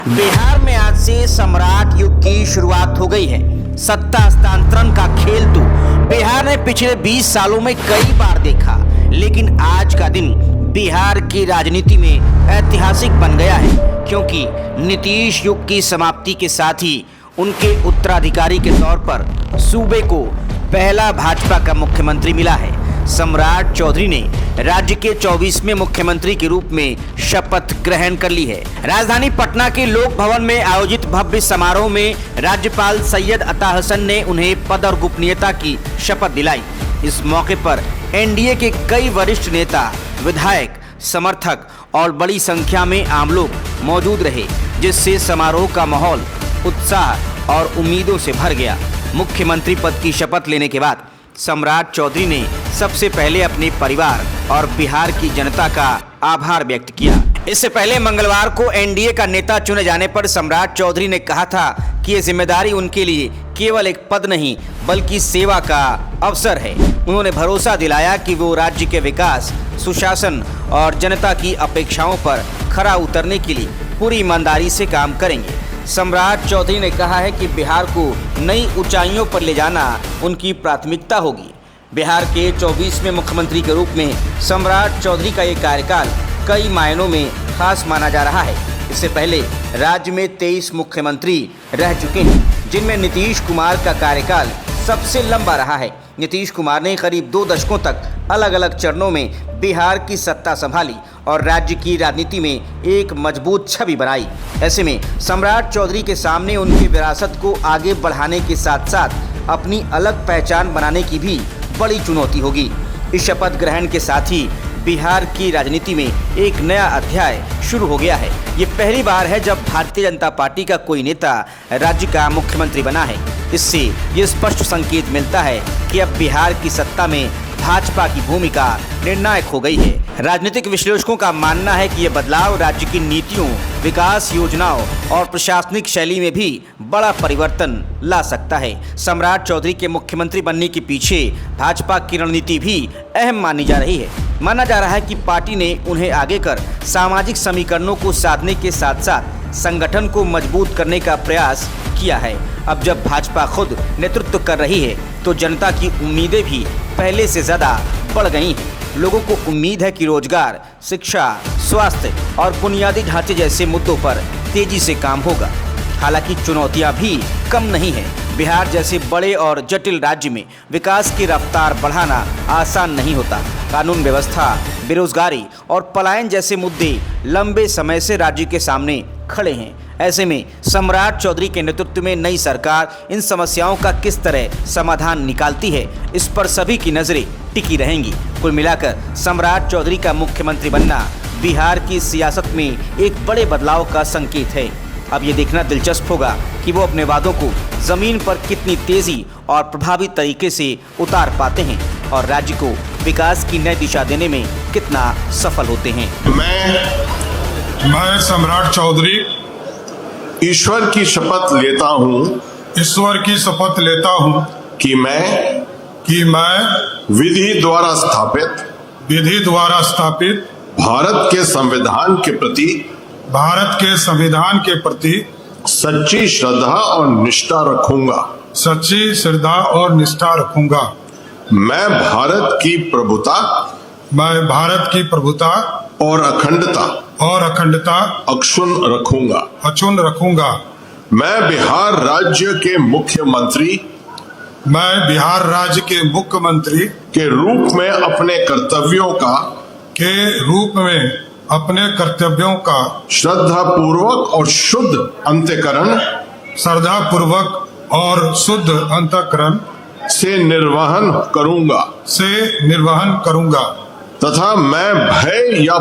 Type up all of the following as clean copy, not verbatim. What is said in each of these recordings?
बिहार में आज से सम्राट युग की शुरुआत हो गई है। सत्ता हस्तांतरण का खेल तो बिहार ने पिछले 20 सालों में कई बार देखा, लेकिन आज का दिन बिहार की राजनीति में ऐतिहासिक बन गया है, क्योंकि नीतीश युग की समाप्ति के साथ ही उनके उत्तराधिकारी के तौर पर सूबे को पहला भाजपा का मुख्यमंत्री मिला है। सम्राट चौधरी ने राज्य के 24वें मुख्यमंत्री के रूप में शपथ ग्रहण कर ली है। राजधानी पटना के लोक भवन में आयोजित भव्य समारोह में राज्यपाल सैयद अता हसन ने उन्हें पद और गोपनीयता की शपथ दिलाई। इस मौके पर एनडीए के कई वरिष्ठ नेता, विधायक, समर्थक और बड़ी संख्या में आम लोग मौजूद रहे, जिससे समारोह का माहौल उत्साह और उम्मीदों से भर गया। मुख्यमंत्री पद की शपथ लेने के बाद सम्राट चौधरी ने सबसे पहले अपने परिवार और बिहार की जनता का आभार व्यक्त किया। इससे पहले मंगलवार को एनडीए का नेता चुने जाने पर सम्राट चौधरी ने कहा था कि ये जिम्मेदारी उनके लिए केवल एक पद नहीं बल्कि सेवा का अवसर है। उन्होंने भरोसा दिलाया कि वो राज्य के विकास, सुशासन और जनता की अपेक्षाओं पर खरा उतरने के लिए पूरी ईमानदारी से काम करेंगे। सम्राट चौधरी ने कहा है कि बिहार को नई ऊंचाइयों पर ले जाना उनकी प्राथमिकता होगी। बिहार के 24वें मुख्यमंत्री के रूप में सम्राट चौधरी का ये कार्यकाल कई मायनों में खास माना जा रहा है। इससे पहले राज्य में 23 मुख्यमंत्री रह चुके हैं, जिनमें नीतीश कुमार का कार्यकाल सबसे लंबा रहा है। नीतीश कुमार ने करीब 2 दशकों तक अलग अलग चरणों में बिहार की सत्ता संभाली और राज्य की राजनीति में एक मजबूत छवि बनाई। ऐसे में सम्राट चौधरी के सामने उनकी विरासत को आगे बढ़ाने के साथ साथ अपनी अलग पहचान बनाने की भी बड़ी चुनौती होगी। इस शपथ ग्रहण के साथ ही बिहार की राजनीति में एक नया अध्याय शुरू हो गया है। ये पहली बार है जब भारतीय जनता पार्टी का कोई नेता राज्य का मुख्यमंत्री बना है। इससे ये स्पष्ट संकेत मिलता है कि अब बिहार की सत्ता में भाजपा की भूमिका निर्णायक हो गई है। राजनीतिक विश्लेषकों का मानना है कि यह बदलाव राज्य की नीतियों, विकास योजनाओं और प्रशासनिक शैली में भी बड़ा परिवर्तन ला सकता है। सम्राट चौधरी के मुख्यमंत्री बनने के पीछे भाजपा की रणनीति भी अहम मानी जा रही है। माना जा रहा है कि पार्टी ने उन्हें आगे कर सामाजिक समीकरणों को साधने के साथ साथ संगठन को मजबूत करने का प्रयास किया है। अब जब भाजपा खुद नेतृत्व कर रही है तो जनता की उम्मीदें भी पहले से ज़्यादा बढ़ गई हैं। लोगों को उम्मीद है कि रोजगार, शिक्षा, स्वास्थ्य और बुनियादी ढांचे जैसे मुद्दों पर तेजी से काम होगा। हालांकि चुनौतियां भी कम नहीं हैं। बिहार जैसे बड़े और जटिल राज्य में विकास की रफ्तार बढ़ाना आसान नहीं होता। कानून व्यवस्था, बेरोजगारी और पलायन जैसे मुद्दे लंबे समय से राज्य के सामने खड़े हैं। ऐसे में सम्राट चौधरी के नेतृत्व में नई सरकार इन समस्याओं का किस तरह समाधान निकालती है, इस पर सभी की नजरें टिकी रहेंगी। कुल मिलाकर सम्राट चौधरी का मुख्यमंत्री बनना बिहार की सियासत में एक बड़े बदलाव का संकेत है। अब ये देखना दिलचस्प होगा कि वो अपने वादों को जमीन पर कितनी तेजी और प्रभावी तरीके से उतार पाते हैं और राज्य को विकास की नई दिशा देने में कितना सफल होते हैं। मैं सम्राट चौधरी ईश्वर की शपथ लेता हूँ कि मैं विधि द्वारा स्थापित भारत के संविधान के प्रति सच्ची श्रद्धा और निष्ठा रखूंगा। मैं भारत की प्रभुता और अखंडता अक्षुण्ण रखूंगा। मैं बिहार राज्य के मुख्यमंत्री के रूप में अपने कर्तव्यों का श्रद्धापूर्वक और शुद्ध अंतःकरण से निर्वहन करूंगा तथा मैं भय या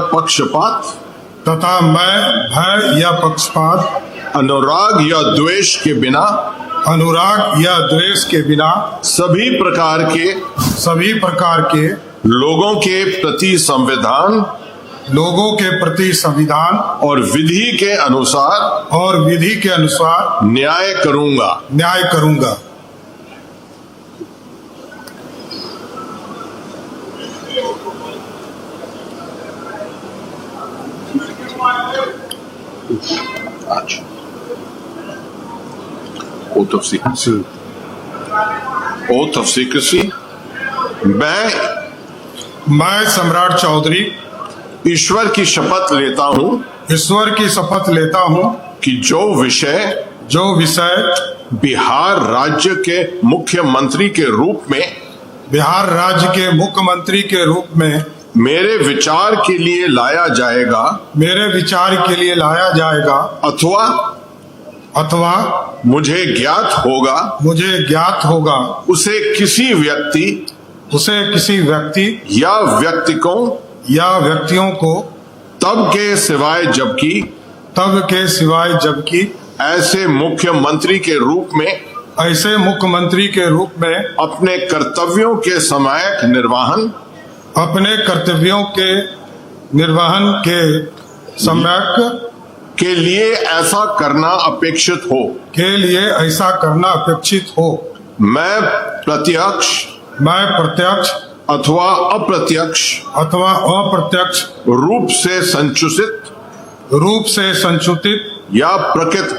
पक्षपात, अनुराग या द्वेष के बिना सभी प्रकार के लोगों के प्रति संविधान और विधि के अनुसार न्याय करूंगा। आज oath of secrecy. Oath of secrecy. मैं सम्राट चौधरी ईश्वर की शपथ लेता हूं ईश्वर की शपथ लेता हूं कि जो विषय बिहार राज्य के मुख्यमंत्री के रूप में बिहार राज्य के मुख्यमंत्री के रूप में मेरे विचार के लिए लाया जाएगा अथवा मुझे ज्ञात होगा उसे किसी व्यक्ति या व्यक्तियों को तब के सिवाय जबकि ऐसे मुख्यमंत्री के रूप में अपने कर्तव्यों के सम्यक निर्वहन के लिए ऐसा करना अपेक्षित हो मैं प्रत्यक्ष अथवा अप्रत्यक्ष रूप से संचुतित या प्रकट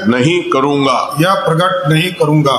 नहीं करूंगा